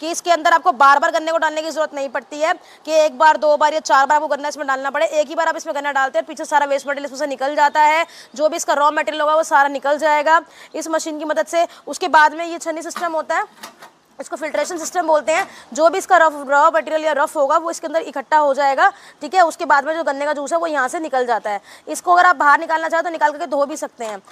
कि इसके अंदर आपको बार बार गन्ने को डालने की जरूरत नहीं पड़ती है कि एक बार, 2 बार या 4 बार आपको गन्ना इसमें डालना पड़े। एक ही बार आप इसमें गन्ना डालते हैं, पीछे सारा वेस्ट मटेरियल इसमें से निकल जाता है, जो भी इसका रॉ मटेरियल होगा वो सारा निकल जाएगा इस मशीन की मदद से। उसके बाद में ये छन्नी सिस्टम होता है, इसको फिल्ट्रेशन सिस्टम बोलते हैं। जो भी इसका रॉ मटेरियल या रफ होगा वो इसके अंदर इकट्ठा हो जाएगा, ठीक है। उसके बाद में जो गन्ने का जूस है वो यहाँ से निकल जाता है। इसको अगर आप बाहर निकालना चाहो तो निकाल करके धो भी सकते हैं।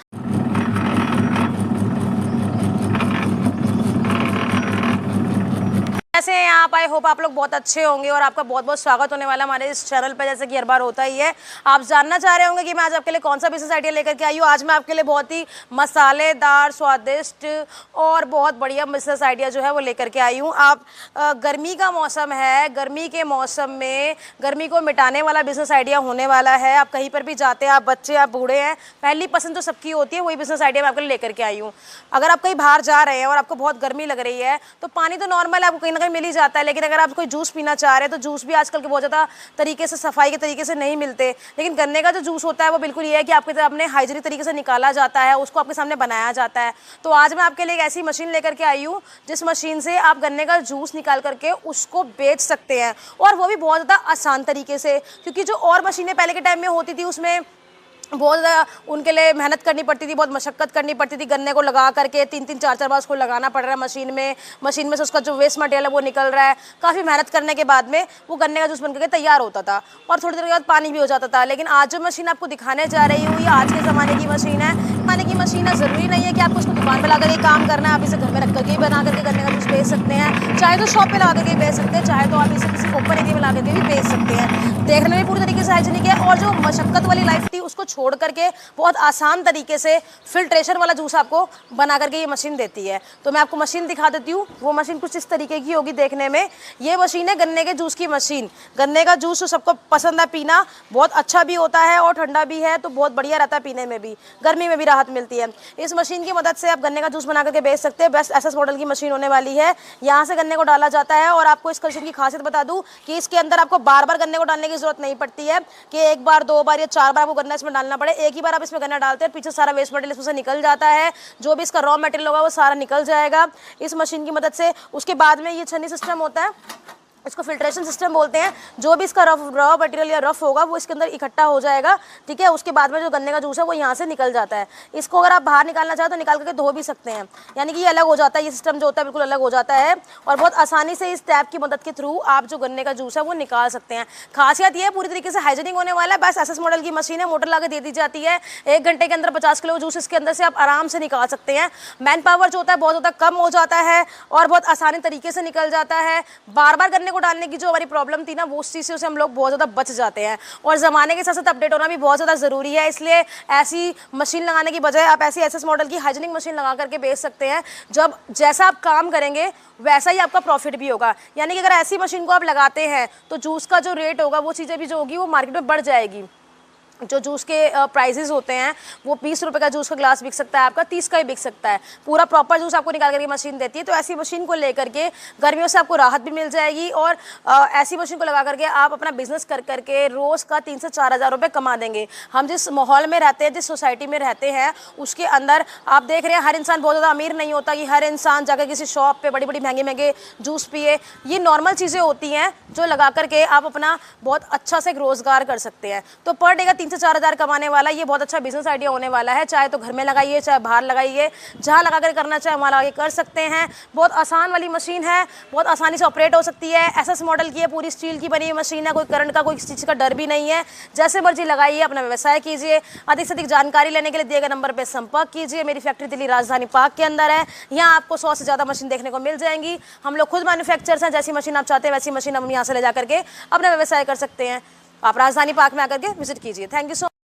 कैसे हैं आप? आई होप आप लोग बहुत अच्छे होंगे और आपका बहुत बहुत स्वागत होने वाला हमारे इस चैनल पे, जैसे कि हर बार होता ही है। आप जानना चाह रहे होंगे कि मैं आज आपके लिए कौन सा बिजनेस आइडिया लेकर के आई हूँ। आज मैं आपके लिए बहुत ही मसालेदार, स्वादिष्ट और बहुत बढ़िया बिजनेस आइडिया जो है वो लेकर के आई हूँ। आप गर्मी का मौसम है, गर्मी के मौसम में गर्मी को मिटाने वाला बिजनेस आइडिया होने वाला है। आप कहीं पर भी जाते हैं, आप बच्चे, आप बूढ़े हैं, पहली पसंद तो सबकी होती है, वही बिजनेस आइडिया मैं आपके लिए लेकर के आई हूँ। अगर आप कहीं बाहर जा रहे हैं और आपको बहुत गर्मी लग रही है तो पानी तो नॉर्मल है, आपको कहीं ना मिल ही जाता है, लेकिन अगर आप कोई जूस पीना चाह रहे हैं तो जूस भी आजकल के बहुत ज़्यादा तरीके से, सफाई के तरीके से नहीं मिलते। लेकिन गन्ने का जो जूस होता है वो बिल्कुल ये है कि आपके अपने हाइजीनिक तरीके से निकाला जाता है, उसको आपके सामने बनाया जाता है। तो आज मैं आपके लिए एक ऐसी मशीन लेकर के आई हूँ जिस मशीन से आप गन्ने का जूस निकाल करके उसको बेच सकते हैं, और वो भी बहुत ज़्यादा आसान तरीके से। क्योंकि जो और मशीनें पहले के टाइम में होती थी उसमें बहुत ज़्यादा उनके लिए मेहनत करनी पड़ती थी, बहुत मशक्क़त करनी पड़ती थी। गन्ने को लगा करके 3-3, 4-4 बार उसको लगाना पड़ रहा है मशीन में से उसका जो वेस्ट मटेरियल है वो निकल रहा है। काफ़ी मेहनत करने के बाद में वो गन्ने का जूस बन करके तैयार होता था, और थोड़ी देर के बाद पानी भी हो जाता था। लेकिन आज जो मशीन आपको दिखाने जा रही हूँ, ये आज के ज़माने की मशीन है। ज़माने की मशीन है, ज़रूरी नहीं है कि आपको उसको दुकान पर ला करके काम करना है। आप इसे घर में रख करके ही बना करके गन्ने का जूस बेच सकते हैं, चाहे तो शॉप पर ला करके बेच सकते हैं, चाहे तो आप इसे किसी ओपन एरिया में ला करके भी बेच सकते हैं। देखने में पूरी तरीके से हाइजीनिक है, और जो मशक्क़त वाली लाइफ थी उसको छोड़ करके बहुत आसान तरीके से फिल्ट्रेशन वाला जूस आपको बना करके ये मशीन देती है। तो मैं आपको मशीन दिखा देती हूँ। वो मशीन कुछ इस तरीके की होगी देखने में। ये मशीन है गन्ने के जूस की मशीन। गन्ने का जूस तो सबको पसंद है पीना, बहुत अच्छा भी होता है और ठंडा भी है, तो बहुत बढ़िया रहता है पीने में भी, गर्मी में भी राहत मिलती है। इस मशीन की मदद से आप गन्ने का जूस बना करके बेच सकते हैं। बेस्ट एसएस मॉडल की मशीन होने वाली है। यहाँ से गन्ने को डाला जाता है, और आपको इस मशीन की खासियत बता दूँ कि इसके अंदर आपको बार बार गन्ने को डालने की जरूरत नहीं पड़ती है कि एक बार, 2 बार या 4 बार आपको गन्ना इसमें डालना पड़े। एक ही बार आप इसमें गन्ना डालते हैं, पीछे सारा वेस्ट मटेरियल इसमें से निकल जाता है, जो भी इसका रॉ मटेरियल होगा वो सारा निकल जाएगा इस मशीन की मदद से। उसके बाद में ये छन्नी सिस्टम होता है, इसको फिल्ट्रेशन सिस्टम बोलते हैं। जो भी इसका रॉ मटेरियल या रफ होगा वो इसके अंदर इकट्ठा हो जाएगा, ठीक है। उसके बाद में जो गन्ने का जूस है वो यहाँ से निकल जाता है। इसको अगर आप बाहर निकालना चाहो तो निकाल करके धो भी सकते हैं, यानी कि ये अलग हो जाता है। ये सिस्टम जो होता है बिल्कुल अलग हो जाता है, और बहुत आसानी से इस टैप की मदद के थ्रू आप जो गन्ने का जूस है वो निकाल सकते हैं। खासियत ये है पूरी तरीके से हाइजीनिक होने वाला है। बस एसएस मॉडल की मशीन है, मोटर ला के दे दी जाती है। 1 घंटे के अंदर 50 किलो जूस इसके अंदर से आप आराम से निकाल सकते हैं। मैन पावर जो होता है बहुत ज़्यादा कम हो जाता है, और बहुत आसानी तरीके से निकल जाता है। बार बार गन्ने को डालने की जो हमारी प्रॉब्लम थी ना, वो उस चीज़ से हम लोग बहुत ज़्यादा बच जाते हैं। और ज़माने के साथ साथ अपडेट होना भी बहुत ज़्यादा ज़रूरी है, इसलिए ऐसी मशीन लगाने की बजाय आप ऐसी एसएस मॉडल की हाइजीनिक मशीन लगा करके बेच सकते हैं। जब जैसा आप काम करेंगे वैसा ही आपका प्रॉफिट भी होगा। यानी कि अगर ऐसी मशीन को आप लगाते हैं तो जूस का जो रेट होगा, वो चीज़ें भी जो होगी वो मार्केट में बढ़ जाएगी। जो जूस के प्राइसेस होते हैं वो 20 रुपये का जूस का ग्लास बिक सकता है, आपका 30 का ही बिक सकता है। पूरा प्रॉपर जूस आपको निकाल करके मशीन देती है। तो ऐसी मशीन को लेकर के गर्मियों से आपको राहत भी मिल जाएगी, और ऐसी मशीन को लगा करके आप अपना बिजनेस कर करके रोज़ का 3 से 4 हज़ार रुपये कमा देंगे। हम जिस माहौल में रहते हैं, जिस सोसाइटी में रहते हैं, उसके अंदर आप देख रहे हैं हर इंसान बहुत ज़्यादा अमीर नहीं होता कि हर इंसान जाकर किसी शॉप पर बड़ी बड़ी महंगे महंगे जूस पिए। ये नॉर्मल चीज़ें होती हैं जो लगा करके आप अपना बहुत अच्छा से एक रोज़गार कर सकते हैं। तो पर डे का 3 से 4 हज़ार कमाने वाला ये बहुत अच्छा बिजनेस आइडिया होने वाला है। चाहे तो घर में लगाइए, चाहे बाहर लगाइए, जहाँ लगा कर करना चाहे वहाँ लगा के कर सकते हैं। बहुत आसान वाली मशीन है, बहुत आसानी से ऑपरेट हो सकती है। एसएस मॉडल की है, पूरी स्टील की बनी हुई मशीन है, कोई करंट का, कोई चीज़ का डर भी नहीं है। जैसे मर्जी लगाइए, अपना व्यवसाय कीजिए। अधिक से अधिक जानकारी लेने के लिए दिए गए नंबर पर संपर्क कीजिए। मेरी फैक्ट्री दिल्ली राजधानी पार्क के अंदर है। यहाँ आपको 100 से ज़्यादा मशीन देखने को मिल जाएंगी। हम लोग खुद मैन्युफैक्चरर्स हैं। जैसी मशीन आप चाहते हैं वैसी मशीन हम यहाँ से ले जा करके अपना व्यवसाय कर सकते हैं। आप राजधानी पार्क में आकर के विजिट कीजिए। Thank you so